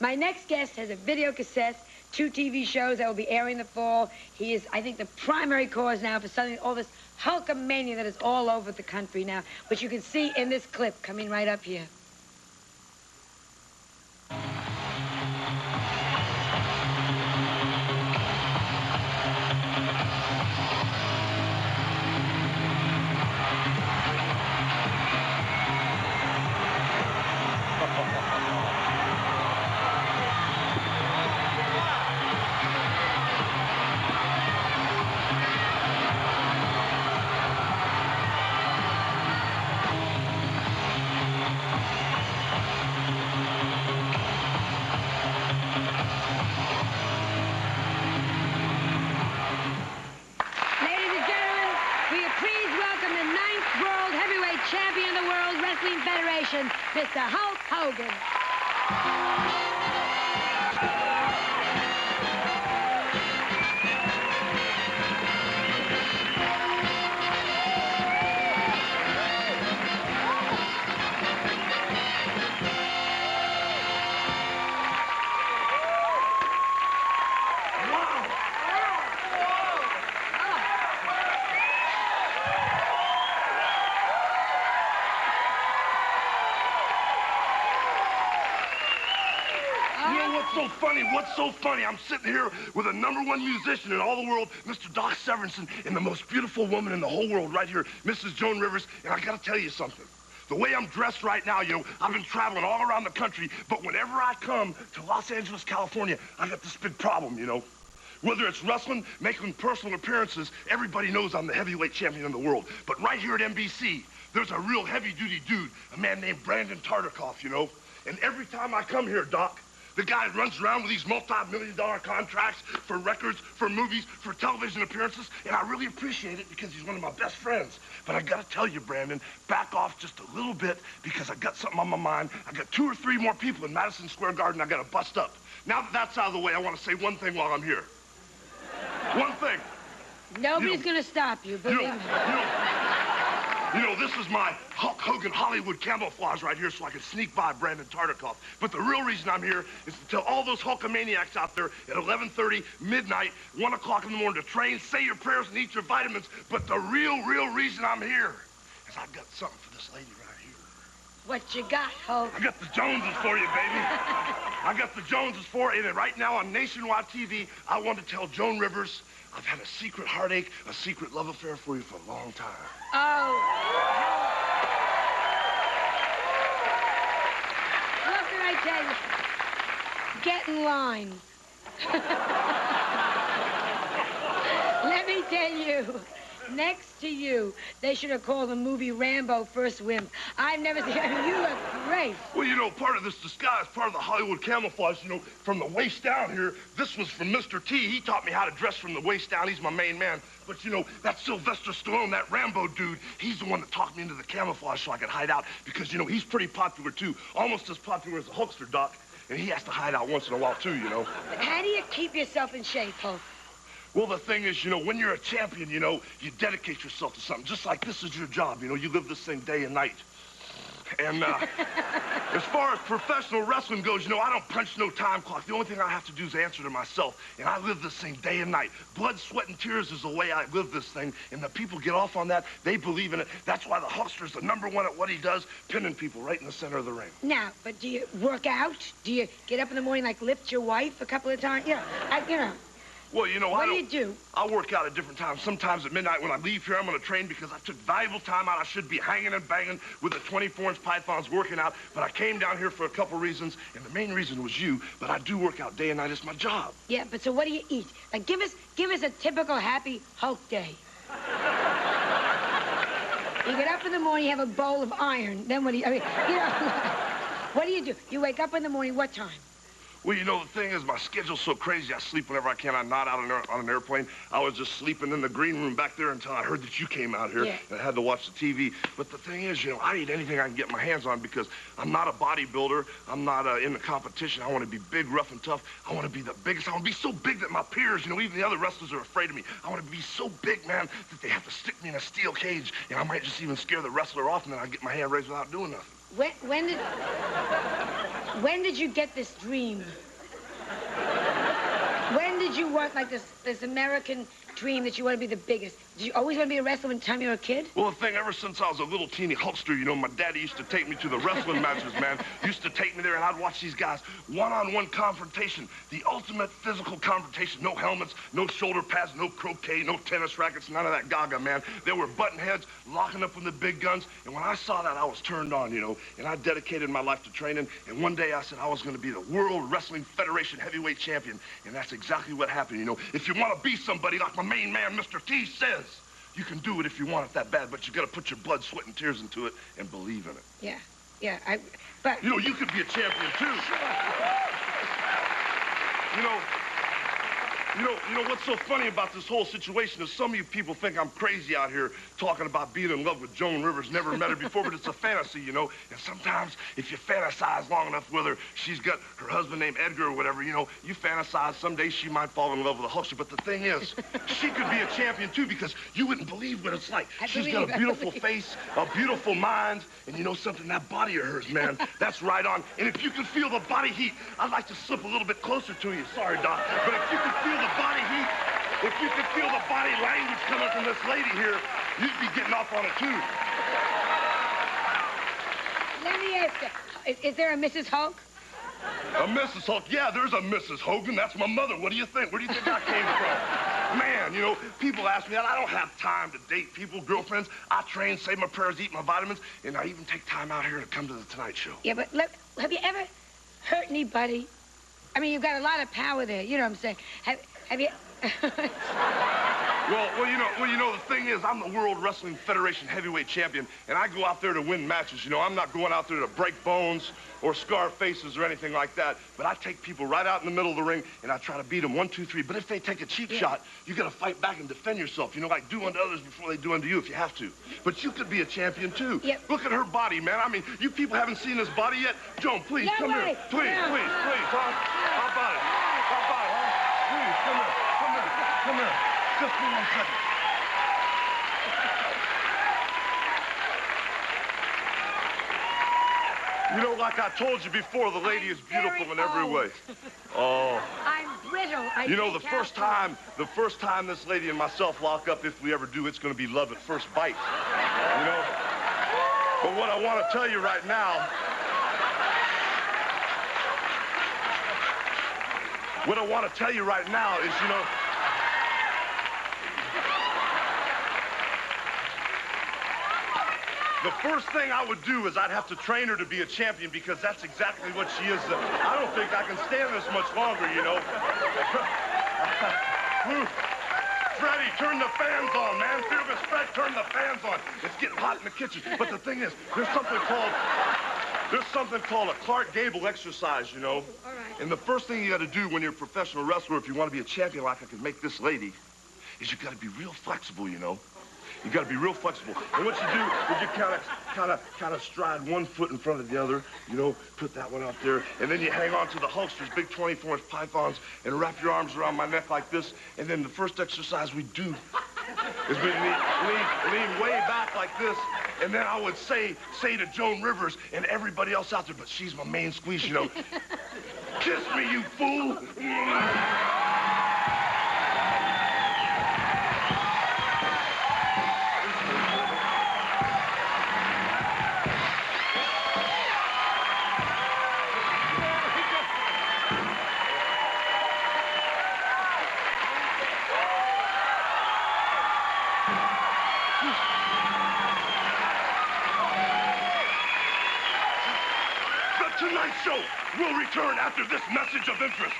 My next guest has a video cassette, 2 TV shows that will be airing in the fall. He is, I think, the primary cause now for something, all this Hulkamania that is all over the country now, which you can see in this clip coming right up here. Champion of the World Wrestling Federation, Mr. Hulk Hogan. What's so funny? I'm sitting here with a #1 musician in all the world, Mr. Doc Severinsen, and the most beautiful woman in the whole world right here, Mrs. Joan Rivers, and I gotta tell you something. The way I'm dressed right now, you know, I've been traveling all around the country, but whenever I come to Los Angeles, California, I got this big problem, you know. Whether it's wrestling, making personal appearances, everybody knows I'm the heavyweight champion in the world. But right here at NBC, there's a real heavy-duty dude, a man named Brandon Tartikoff, you know. And every time I come here, Doc, the guy runs around with these multi-million-dollar contracts for records, for movies, for television appearances, and I really appreciate it because he's one of my best friends. But I gotta tell you, Brandon, back off just a little bit because I got something on my mind. I got 2 or 3 more people in Madison Square Garden I gotta bust up. Now that that's out of the way, I want to say one thing while I'm here. One thing. Nobody's gonna stop you, believe me. You know, this is my Hulk Hogan Hollywood camouflage right here so I can sneak by Brandon Tartikoff. But the real reason I'm here is to tell all those Hulkamaniacs out there at 11:30, midnight, 1 o'clock in the morning to train, say your prayers, and eat your vitamins. But the real reason I'm here is I got something for this lady right here. What you got, Hulk? I got the Joneses for you, baby. I got the Joneses for you, and right now on nationwide TV, I want to tell Joan Rivers I've had a secret heartache, a secret love affair for you for a long time. Oh. What can I tell you? Get in line. Let me tell you, next to you, they should have called the movie Rambo First Wind. I've never seen it. You look great. Well, you know, part of this disguise, part of the Hollywood camouflage, you know, from the waist down here, this was from Mr. T. He taught me how to dress from the waist down. He's my main man. But, you know, that Sylvester Stallone, that Rambo dude, he's the one that talked me into the camouflage so I could hide out because, you know, he's pretty popular, too. Almost as popular as the Hulkster, Doc. And he has to hide out once in a while, too, you know. But how do you keep yourself in shape, Hulk? Well, the thing is, you know, when you're a champion, you know, you dedicate yourself to something. Just like this is your job, you know, you live this thing day and night. And as far as professional wrestling goes, you know, I don't punch no time clock. The only thing I have to do is answer to myself. And I live this thing day and night. Blood, sweat, and tears is the way I live this thing. And the people get off on that. They believe in it. That's why the Hulkster's the #1 at what he does, pinning people right in the center of the ring. Now, but do you work out? Do you get up in the morning, like, lift your wife a couple of times? You know. Well, you know, what do you do? I work out at different times. Sometimes at midnight when I leave here, I'm going to train because I took valuable time out. I should be hanging and banging with the 24-inch pythons working out. But I came down here for a couple reasons, and the main reason was you. But I do work out day and night. It's my job. Yeah, but so what do you eat? Like, give us a typical happy Hulk day. You get up in the morning, you have a bowl of iron. Then what do you, what do you do? You wake up in the morning, what time? Well, you know, the thing is, my schedule's so crazy, I sleep whenever I can. I'm not out on an airplane. I was just sleeping in the green room back there until I heard that you came out here. Yeah. And I had to watch the TV. But the thing is, you know, I eat anything I can get my hands on because I'm not a bodybuilder. I'm not in the competition. I want to be big, rough, and tough. I want to be the biggest. I want to be so big that my peers, you know, even the other wrestlers are afraid of me. I want to be so big, man, that they have to stick me in a steel cage. And I might just even scare the wrestler off, and then I get my hand raised without doing nothing. when did you get this dream? When did you want, like, this American dream that you want to be the biggest? Did you always want to be a wrestler when time you were a kid? Well, the thing, ever since I was a little teeny hulkster, you know, my daddy used to take me to the wrestling matches, man. Used to take me there, and I'd watch these guys one-on-one confrontation, the ultimate physical confrontation. No helmets, no shoulder pads, no croquet, no tennis rackets, none of that gaga, man. They were button heads, locking up with the big guns, and when I saw that, I was turned on, you know, and I dedicated my life to training, and one day I said I was going to be the World Wrestling Federation heavyweight champion, and that's exactly what happened, you know. If you want to be somebody like my main man, Mr. T, says, you can do it if you want it that bad, but you got to put your blood, sweat, and tears into it and believe in it. Yeah, but... You know, you could be a champion, too. You know what's so funny about this whole situation is some of you people think I'm crazy out here talking about being in love with Joan Rivers. Never met her before, but it's a fantasy, you know. And sometimes if you fantasize long enough with her, she's got her husband named Edgar or whatever, you know, you fantasize someday she might fall in love with a Hulkster. But the thing is, she could be a champion, too, because you wouldn't believe what it's like. She's got a beautiful face, a beautiful mind, and you know something, that body of hers, man, that's right on. And if you can feel the body heat, I'd like to slip a little bit closer to you. Sorry, Doc. But if you can feel the body heat, if you could feel the body language coming from this lady here, you'd be getting off on it, too. Let me ask you, is there a Mrs. Hulk? A Mrs. Hulk? Yeah, there's a Mrs. Hogan. That's my mother. What do you think? Where do you think that came from? Man, you know, people ask me that. I don't have time to date people, girlfriends. I train, say my prayers, eat my vitamins, and I even take time out here to come to the Tonight Show. Yeah, but have you ever hurt anybody? I mean, you've got a lot of power there. You know what I'm saying? Have you... Well, you know, the thing is, I'm the World Wrestling Federation heavyweight champion, and I go out there to win matches. You know, I'm not going out there to break bones or scar faces or anything like that, but I take people right out in the middle of the ring, and I try to beat them 1, 2, 3. But if they take a cheap shot, you got to fight back and defend yourself. You know, like do unto others before they do unto you if you have to. But you could be a champion, too. Yep. Look at her body, man. I mean, you people haven't seen this body yet. Joan, please, come here. Please, huh? How about it? How about it, huh? Please, come here. Come here. Just for 1 second. You know, like I told you before, the lady is beautiful in every way. Oh. I'm brittle. You know, the first time this lady and myself lock up, if we ever do, it's going to be love at first bite. You know? But what I want to tell you right now... What I want to tell you right now is, you know... The first thing I would do is I'd have to train her to be a champion because that's exactly what she is. I don't think I can stand this much longer, you know. Freddie, turn the fans on, man. Fearless Fred, turn the fans on. It's getting hot in the kitchen. But the thing is, there's something called a Clark Gable exercise, you know. All right. And the first thing you got to do when you're a professional wrestler, if you want to be a champion like I can make this lady, is you got to be real flexible, you know. You got to be real flexible. And what you do is you kind of stride one foot in front of the other, you know, put that one out there, and then you hang on to the Hulkster's big 24-inch pythons and wrap your arms around my neck like this. And then the first exercise we do is we lean way back like this. And then I would say to Joan Rivers and everybody else out there, but she's my main squeeze, you know, kiss me, you fool. The Tonight Show will return after this message of interest.